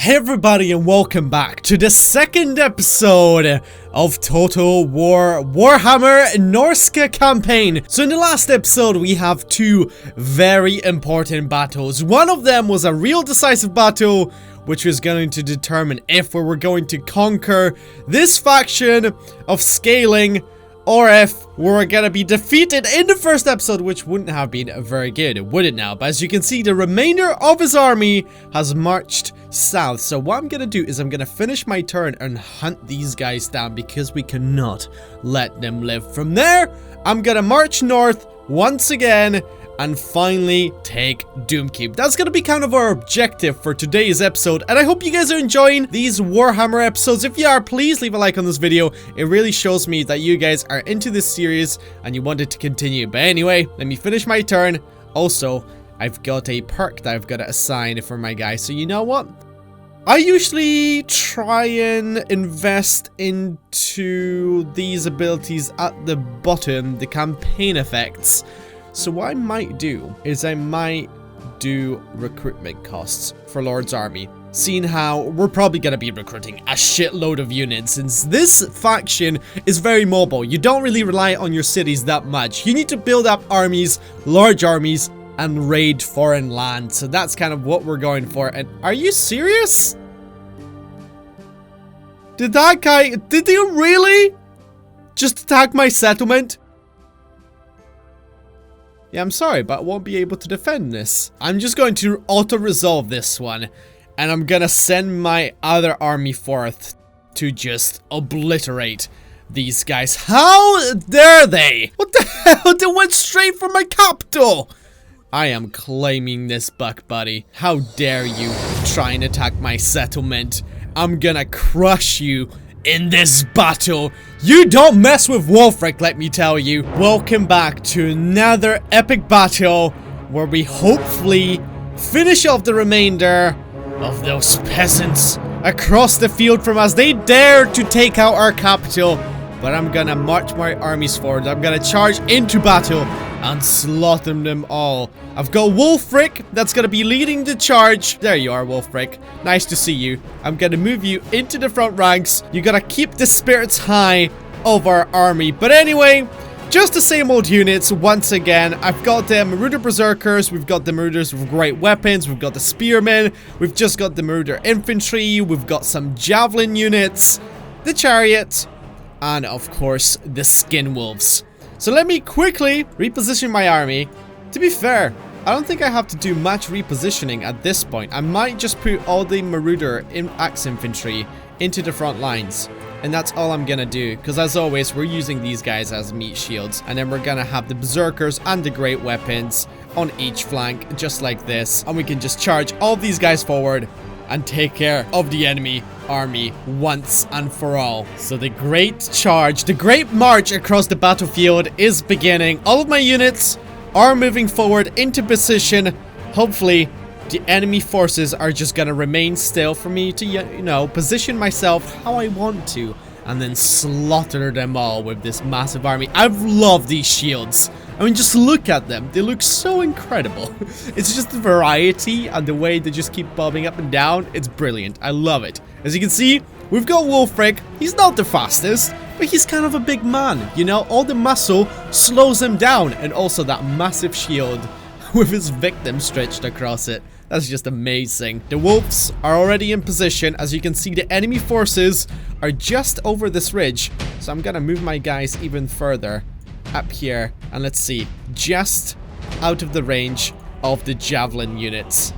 Hey everybody, and welcome back to the second episode of Total War WARHAMMER Norsca campaign. So in the last episode we have two very important battles. One of them was a real decisive battle which was going to determine if we were going to conquer this faction of scaling or if we're gonna be defeated in the first episode, which wouldn't have been very good, would it now? But as you can see, the remainder of his army has marched south. So what I'm gonna do is I'm gonna finish my turn and hunt these guys down because we cannot let them live. From there, I'm gonna march north once again and finally take Doomkeep. That's gonna be kind of our objective for today's episode, and I hope you guys are enjoying these Warhammer episodes. If you are, please leave a like on this video. It really shows me that you guys are into this series and you want it to continue. But anyway, let me finish my turn. Also, I've got a perk that I've got to assign for my guy, so you know what? I usually try and invest into these abilities at the bottom, the campaign effects. So what I might do is I might do recruitment costs for Lord's army, seeing how we're probably going to be recruiting a shitload of units since this faction is very mobile. You don't really rely on your cities that much. You need to build up armies, large armies, and raid foreign land. So that's kind of what we're going for. And are you serious? Did that guy, did he really just attack my settlement? Yeah, I'm sorry, but I won't be able to defend this. I'm just going to auto-resolve this one, and I'm gonna send my other army forth to just obliterate these guys. How dare they? What the hell? They went straight for my capital! I am claiming this buck, buddy. How dare you try and attack my settlement? I'm gonna crush you in this battle. You don't mess with Wulfric, let me tell you. Welcome back to another epic battle where we hopefully finish off the remainder of those peasants across the field from us. They dare to take out our capital, but I'm gonna march my armies forward. I'm gonna charge into battle and slaughter them all. I've got Wulfric that's gonna be leading the charge. There you are, Wulfric. Nice to see you. I'm gonna move you into the front ranks. You gotta keep the spirits high of our army. But anyway, just the same old units once again. I've got the Marauder Berserkers. We've got the Marauders with great weapons. We've got the Spearmen. We've just got the Marauder Infantry. We've got some Javelin units, the Chariot, and of course the Skin Wolves. So let me quickly reposition my army. To be fair, I don't think I have to do much repositioning at this point. I might just put all the Marauder Axe Infantry into the front lines. And that's all I'm gonna do, because as always, we're using these guys as meat shields. And then we're gonna have the Berserkers and the great weapons on each flank, just like this. And we can just charge all these guys forward and take care of the enemy army once and for all. So the great charge, the great march across the battlefield is beginning. All of my units are moving forward into position. Hopefully the enemy forces are just gonna remain still for me to, you know, position myself how I want to and then slaughter them all with this massive army. I've loved these shields. I mean, just look at them. They look so incredible. It's just the variety and the way they just keep bobbing up and down. It's brilliant. I love it. As you can see, we've got Wulfric. He's not the fastest, but he's kind of a big man. You know, all the muscle slows him down. And also that massive shield with his victim stretched across it. That's just amazing. The wolves are already in position. As you can see, the enemy forces are just over this ridge. So I'm gonna move my guys even further up here. And let's see, just out of the range of the javelin units.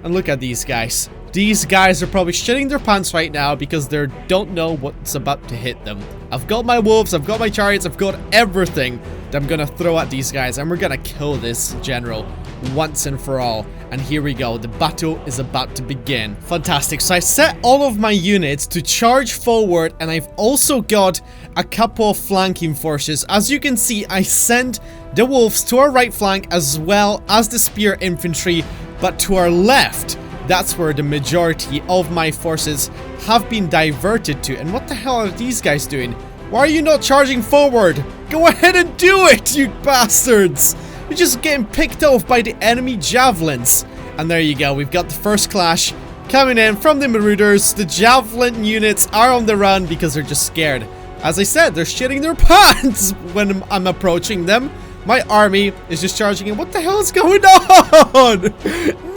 And look at these guys. These guys are probably shitting their pants right now because they don't know what's about to hit them. I've got my wolves, I've got my chariots, I've got everything that I'm gonna throw at these guys. And we're gonna kill this general once and for all. And here we go, the battle is about to begin. Fantastic. So I set all of my units to charge forward, and I've also got a couple of flanking forces. As you can see, I sent the wolves to our right flank as well as the spear infantry, but to our left, that's where the majority of my forces have been diverted to. And what the hell are these guys doing? Why are you not charging forward? Go ahead and do it, you bastards! You're just getting picked off by the enemy javelins. And there you go, we've got the first clash. coming in from the Marauders. The Javelin units are on the run because they're just scared. As I said, they're shitting their pants when I'm approaching them. My army is just charging in. What the hell is going on?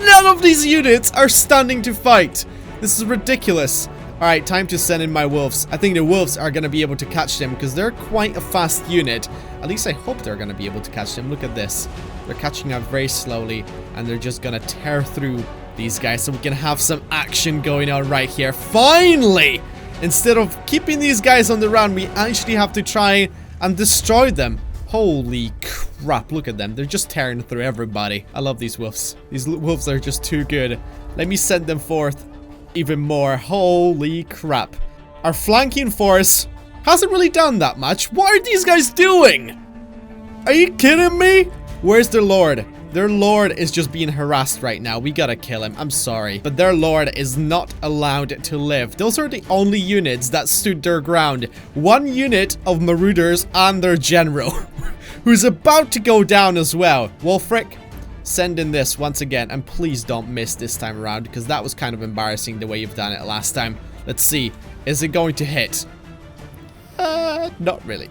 None of these units are standing to fight. This is ridiculous. Alright, time to send in my wolves. I think the wolves are going to be able to catch them because they're quite a fast unit. At least I hope they're going to be able to catch them. Look at this. They're catching up very slowly and they're just going to tear through these guys so we can have some action going on right here. Finally! Instead of keeping these guys on the run, we actually have to try and destroy them. Holy crap, look at them. They're just tearing through everybody. I love these wolves. These wolves are just too good. Let me send them forth even more. Holy crap. Our flanking force hasn't really done that much. What are these guys doing? Are you kidding me? Where's their lord? Their lord is just being harassed right now. We gotta kill him. I'm sorry. But their lord is not allowed to live. Those are the only units that stood their ground. One unit of Marauders and their general, who's about to go down as well. Wolfric, send in this once again. And please don't miss this time around, because that was kind of embarrassing the way you've done it last time. Let's see. Is it going to hit? Not really.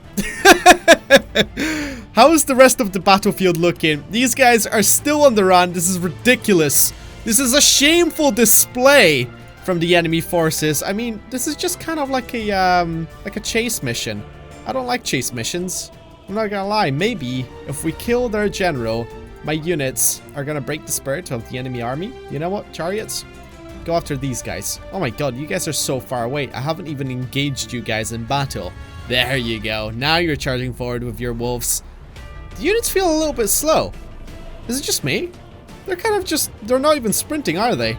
How is the rest of the battlefield looking? These guys are still on the run. This is ridiculous. This is a shameful display from the enemy forces. I mean, this is just kind of like a chase mission. I don't like chase missions. I'm not gonna lie. Maybe if we kill their general, my units are gonna break the spirit of the enemy army. You know what, chariots? Go after these guys. Oh my god, you guys are so far away. I haven't even engaged you guys in battle. There you go. Now you're charging forward with your wolves. The units feel a little bit slow. Is it just me? They're kind of just... They're not even sprinting, are they?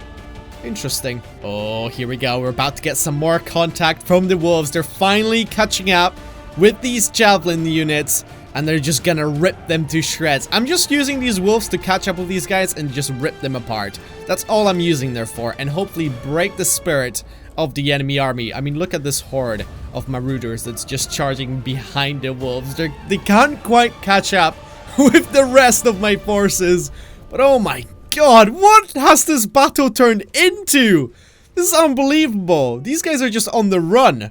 Interesting. Oh, here we go. We're about to get some more contact from the wolves. They're finally catching up with these javelin units. And they're just gonna rip them to shreds. I'm just using these wolves to catch up with these guys and just rip them apart. That's all I'm using them for. And hopefully break the spirit of the enemy army. I mean, look at this horde of Marauders that's just charging behind the wolves. They can't quite catch up with the rest of my forces. But oh my god, what has this battle turned into? This is unbelievable. These guys are just on the run.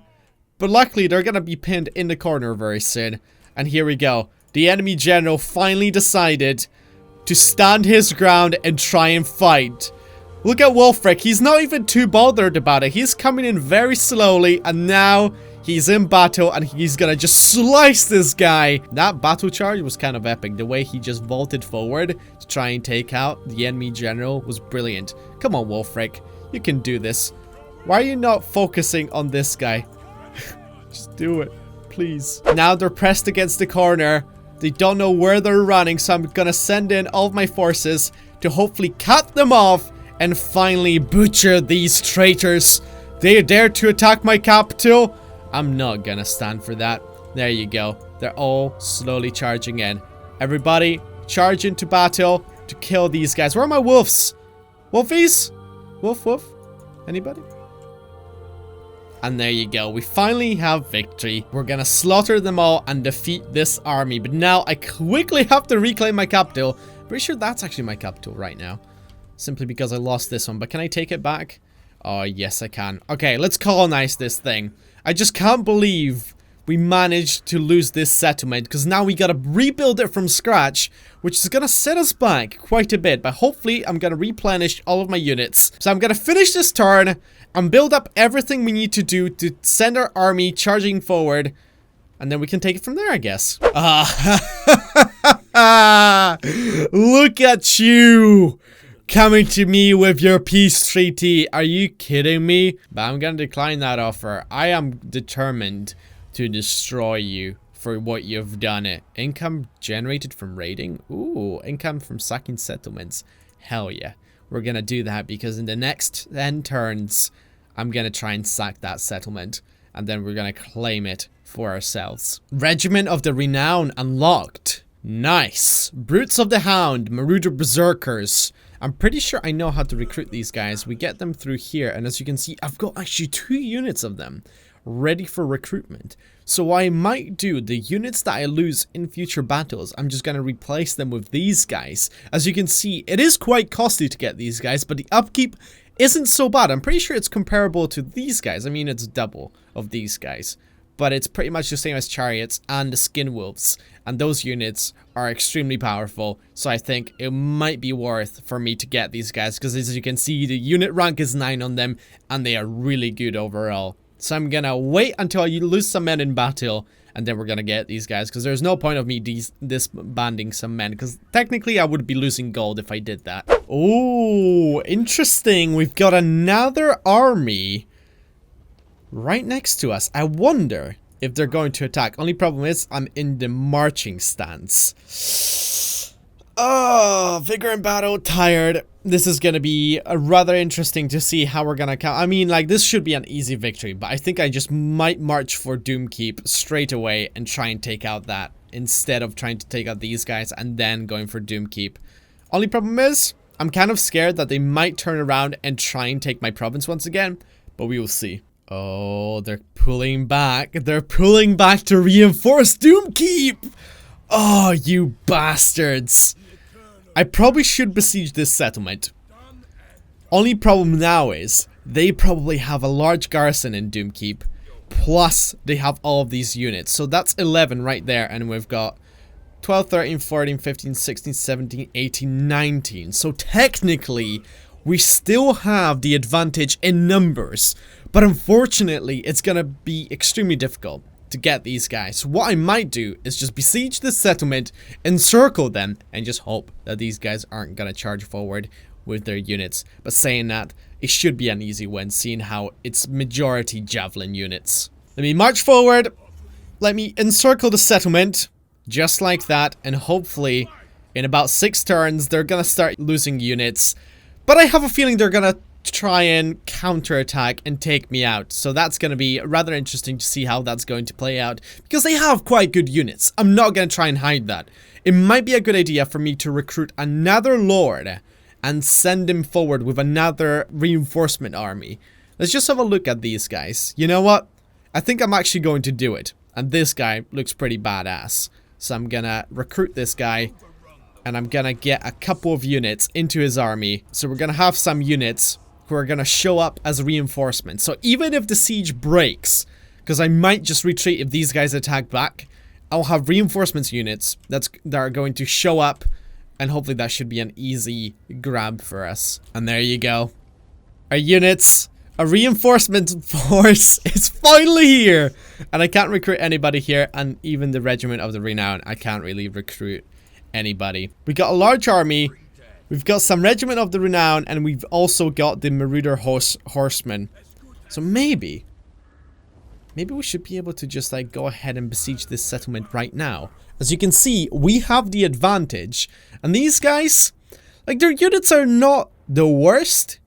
But luckily, they're gonna be pinned in the corner very soon. And here we go. The enemy general finally decided to stand his ground and try and fight. Look at Wolfric. He's not even too bothered about it. He's coming in very slowly. And now he's in battle. And he's gonna just slice this guy. That battle charge was kind of epic. The way he just vaulted forward to try and take out the enemy general was brilliant. Come on, Wolfric. You can do this. Why are you not focusing on this guy? Just do it. Please. Now they're pressed against the corner. They don't know where they're running, so I'm gonna send in all of my forces to hopefully cut them off and finally butcher these traitors. They dare to attack my capital. I'm not gonna stand for that. There you go. They're all slowly charging in. Everybody, charge into battle to kill these guys. Where are my wolves? Wolfies? Wolf, wolf? Anybody? And there you go. We finally have victory. We're gonna slaughter them all and defeat this army. But now I quickly have to reclaim my capital. Pretty sure that's actually my capital right now. Simply because I lost this one. But can I take it back? Oh, yes, I can. Okay, let's colonize this thing. I just can't believe we managed to lose this settlement. Because now we gotta rebuild it from scratch. Which is gonna set us back quite a bit. But hopefully I'm gonna replenish all of my units. So I'm gonna finish this turn and build up everything we need to do to send our army charging forward. And then we can take it from there, I guess. Look at you coming to me with your peace treaty. Are you kidding me? But I'm gonna decline that offer. I am determined to destroy you for what you've done. Income generated from raiding? Ooh, income from sacking settlements. Hell yeah. We're gonna do that because in the next 10 turns, I'm gonna try and sack that settlement. And then we're gonna claim it for ourselves. Regiment of the Renown unlocked. Nice. Brutes of the Hound, Marauder Berserkers. I'm pretty sure I know how to recruit these guys. We get them through here. And as you can see, I've got actually 2 units of them ready for recruitment. So what I might do, the units that I lose in future battles, I'm just going to replace them with these guys. As you can see, it is quite costly to get these guys, but the upkeep isn't so bad. I'm pretty sure it's comparable to these guys. I mean, it's double of these guys. But it's pretty much the same as chariots and the skin wolves. And those units are extremely powerful. So I think it might be worth for me to get these guys. Because as you can see, the unit rank is 9 on them. And they are really good overall. So I'm gonna wait until I lose some men in battle. And then we're gonna get these guys. Because there's no point of me disbanding some men. Because technically I would be losing gold if I did that. Oh, interesting. We've got another army right next to us. I wonder if they're going to attack. Only problem is I'm in the marching stance. Oh, vigor in battle, tired. This is gonna be rather interesting to see how we're gonna count. I mean, like, this should be an easy victory, but I think I just might march for Doomkeep straight away and try and take out that instead of trying to take out these guys and then going for Doomkeep. Only problem is I'm kind of scared that they might turn around and try and take my province once again, but we will see. Oh, they're pulling back. They're pulling back to reinforce Doomkeep. Oh, you bastards. I probably should besiege this settlement. Only problem now is they probably have a large garrison in Doomkeep. Plus, they have all of these units. So that's 11 right there. And we've got 12, 13, 14, 15, 16, 17, 18, 19. So technically, we still have the advantage in numbers. But unfortunately, it's going to be extremely difficult to get these guys. So what I might do is just besiege this settlement, encircle them, and just hope that these guys aren't going to charge forward with their units. But saying that, it should be an easy win, seeing how it's majority javelin units. Let me march forward. Let me encircle the settlement, just like that. And hopefully, in about 6 turns, they're going to start losing units. But I have a feeling they're going to try and counterattack and take me out. So that's going to be rather interesting to see how that's going to play out. Because they have quite good units. I'm not going to try and hide that. It might be a good idea for me to recruit another lord and send him forward with another reinforcement army. Let's just have a look at these guys. You know what? I think I'm actually going to do it. And this guy looks pretty badass. So I'm going to recruit this guy. And I'm going to get a couple of units into his army. So we're going to have some units who are going to show up as reinforcements. So even if the siege breaks, because I might just retreat if these guys attack back, I'll have reinforcements units that are going to show up, and hopefully that should be an easy grab for us. And there you go. Our units, a reinforcement force is finally here. And I can't recruit anybody here, and even the Regiment of the Renown, I can't really recruit anybody. We got a large army. We've got some Regiment of the Renown, and we've also got the Marauder Horsemen. So maybe we should be able to just like go ahead and besiege this settlement right now. As you can see, we have the advantage. And these guys, like, their units are not the worst,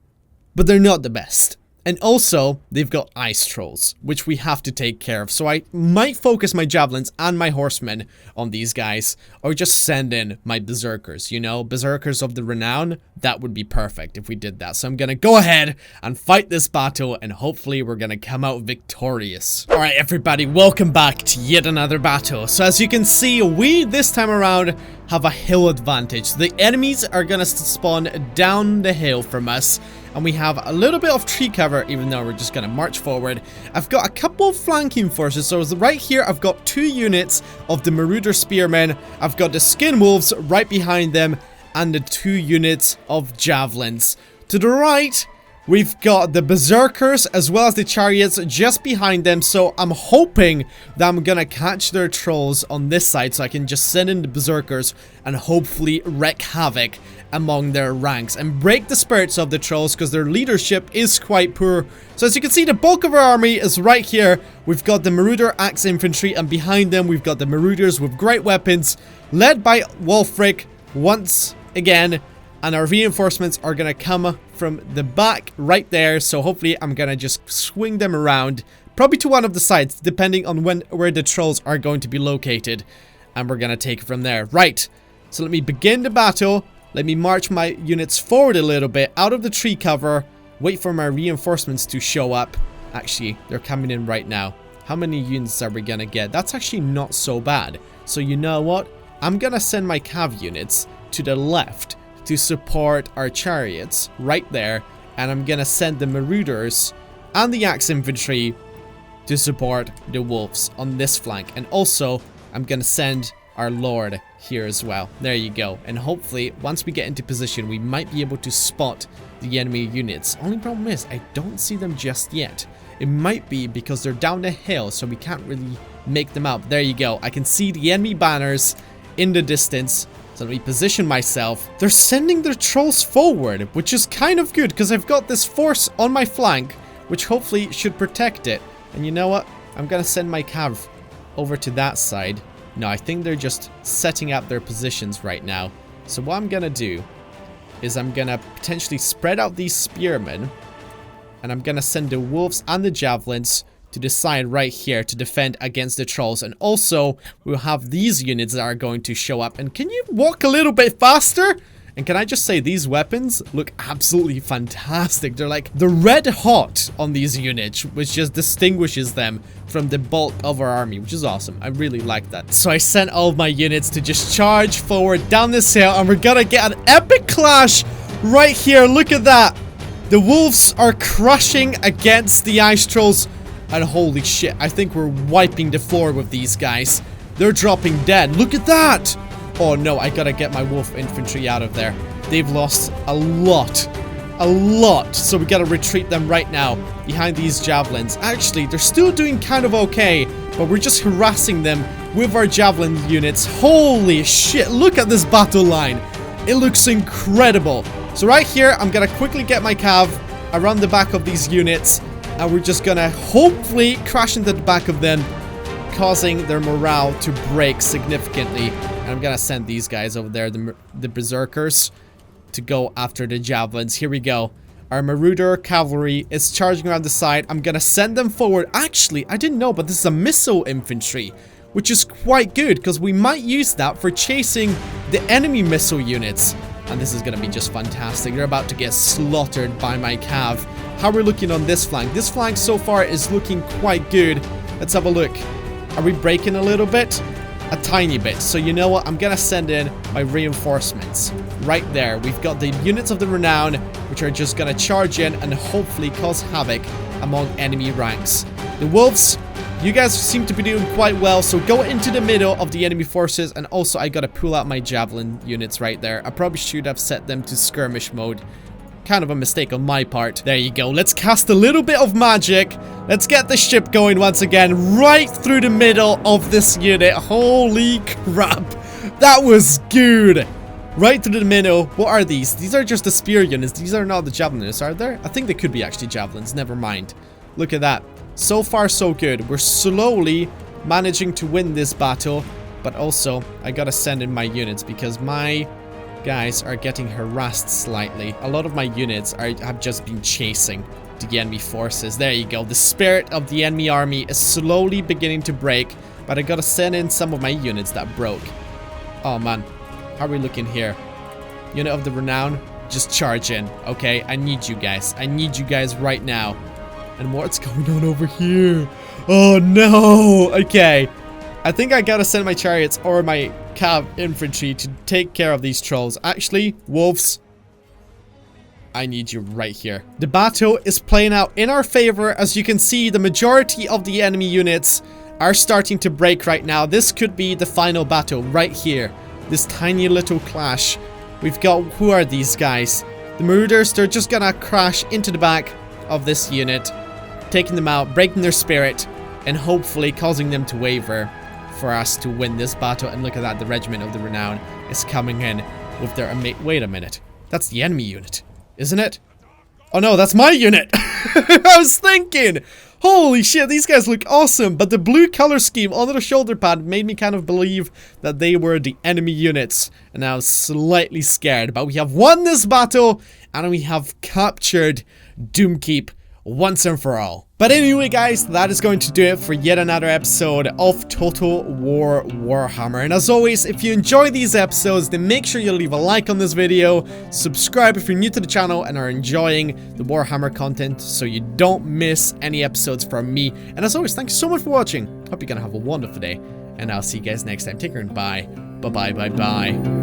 but they're not the best. And also, they've got ice trolls, which we have to take care of. So I might focus my javelins and my horsemen on these guys, or just send in my berserkers, you know? Berserkers of the Renown, that would be perfect if we did that. So I'm gonna go ahead and fight this battle, and hopefully we're gonna come out victorious. Alright everybody, welcome back to yet another battle. So as you can see, we, this time around, have a hill advantage. The enemies are gonna spawn down the hill from us. And we have a little bit of tree cover, even though we're just going to march forward. I've got a couple of flanking forces. So right here, I've got 2 units of the Marauder Spearmen. I've got the Skin Wolves right behind them. And the 2 units of Javelins. To the right, we've got the Berserkers as well as the Chariots just behind them. So I'm hoping that I'm going to catch their trolls on this side. So I can just send in the Berserkers and hopefully wreak havoc among their ranks and break the spirits of the trolls, because their leadership is quite poor. So as you can see, the bulk of our army is right here. We've got the Marauder Axe Infantry, and behind them we've got the Marauders with great weapons, led by Wulfric once again. And our reinforcements are gonna come from the back right there. So hopefully I'm gonna just swing them around, probably to one of the sides, depending on where the trolls are going to be located. And we're gonna take it from there. Right, so let me begin the battle. Let me march my units forward a little bit, out of the tree cover, wait for my reinforcements to show up. Actually, they're coming in right now. How many units are we gonna get? That's actually not so bad. So you know what? I'm gonna send my cav units to the left to support our chariots right there. And I'm gonna send the Marauders and the Axe Infantry to support the Wolves on this flank. And also, I'm gonna send our Lord here as well. There you go. And hopefully, once we get into position, we might be able to spot the enemy units. Only problem is, I don't see them just yet. It might be because they're down the hill, so we can't really make them out. There you go. I can see the enemy banners in the distance. So let me position myself. They're sending their trolls forward, which is kind of good because I've got this force on my flank, which hopefully should protect it. And you know what? I'm gonna send my cav over to that side. No, I think they're just setting up their positions right now. So what I'm gonna do is I'm gonna potentially spread out these spearmen, and I'm gonna send the wolves and the javelins to the side right here to defend against the trolls. And also, we'll have these units that are going to show up. And can you walk a little bit faster? And can I just say, these weapons look absolutely fantastic. They're like, they're red hot on these units, which just distinguishes them from the bulk of our army, which is awesome. I really like that. So I sent all of my units to just charge forward down this hill, and we're gonna get an epic clash right here. Look at that. The wolves are crushing against the ice trolls, and holy shit, I think we're wiping the floor with these guys. They're dropping dead. Look at that. Oh no, I gotta get my wolf infantry out of there. They've lost a lot. So we gotta retreat them right now behind these javelins. Actually, they're still doing kind of okay, but we're just harassing them with our javelin units. Holy shit, look at this battle line. It looks incredible. So right here, I'm gonna quickly get my cav around the back of these units, and we're just gonna hopefully crash into the back of them, causing their morale to break significantly. And I'm gonna send these guys over there, the berserkers, to go after the javelins. Here we go. Our Marauder cavalry is charging around the side. I'm gonna send them forward. Actually, I didn't know, but this is a missile infantry, which is quite good because we might use that for chasing the enemy missile units. And this is gonna be just fantastic. They're about to get slaughtered by my cav. How are we looking on this flank? This flank so far is looking quite good. Let's have a look. Are we breaking a little bit? A tiny bit. So you know what? I'm gonna send in my reinforcements. Right there. We've got the units of the renown, which are just gonna charge in and hopefully cause havoc among enemy ranks. The wolves, you guys seem to be doing quite well, so go into the middle of the enemy forces. And also, I gotta pull out my javelin units right there. I probably should have set them to skirmish mode. Kind of a mistake on my part. There you go. Let's cast a little bit of magic. Let's get the ship going once again, right through the middle of this unit. Holy crap. That was good. Right through the middle. What are these? These are just the spear units. These are not the javelins, are there? I think they could be actually javelins. Never mind. Look at that. So far, so good. We're slowly managing to win this battle. But also, I gotta send in my units because my guys are getting harassed slightly. A lot of my units have just been chasing the enemy forces. There you go. The spirit of the enemy army is slowly beginning to break, but I gotta send in some of my units that broke. Oh man, how are we looking here? Unit of the renown, just charge in. Okay, I need you guys. I need you guys right now. And what's going on over here? Oh no. Okay, I think I gotta send my chariots or my cav infantry to take care of these trolls. Actually, wolves, I need you right here. The battle is playing out in our favor. As you can see, the majority of the enemy units are starting to break right now. This could be the final battle right here. This tiny little clash. We've got, who are these guys? The Marauders, they're just gonna crash into the back of this unit, taking them out, breaking their spirit, and hopefully causing them to waver for us to win this battle. And look at that, the Regiment of the Renown is coming in with their wait a minute, that's the enemy unit, isn't it? Oh no, that's my unit. I was thinking, holy shit, these guys look awesome, but the blue color scheme on the shoulder pad made me kind of believe that they were the enemy units, and I was slightly scared. But we have won this battle, and we have captured Doomkeep once and for all. But anyway guys, that is going to do it for yet another episode of Total War Warhammer. And as always, if you enjoy these episodes, then make sure you leave a like on this video, subscribe if you're new to the channel and are enjoying the Warhammer content so you don't miss any episodes from me. And as always, thanks so much for watching. Hope you're gonna have a wonderful day, and I'll see you guys next time. Take care and bye. Bye bye bye bye.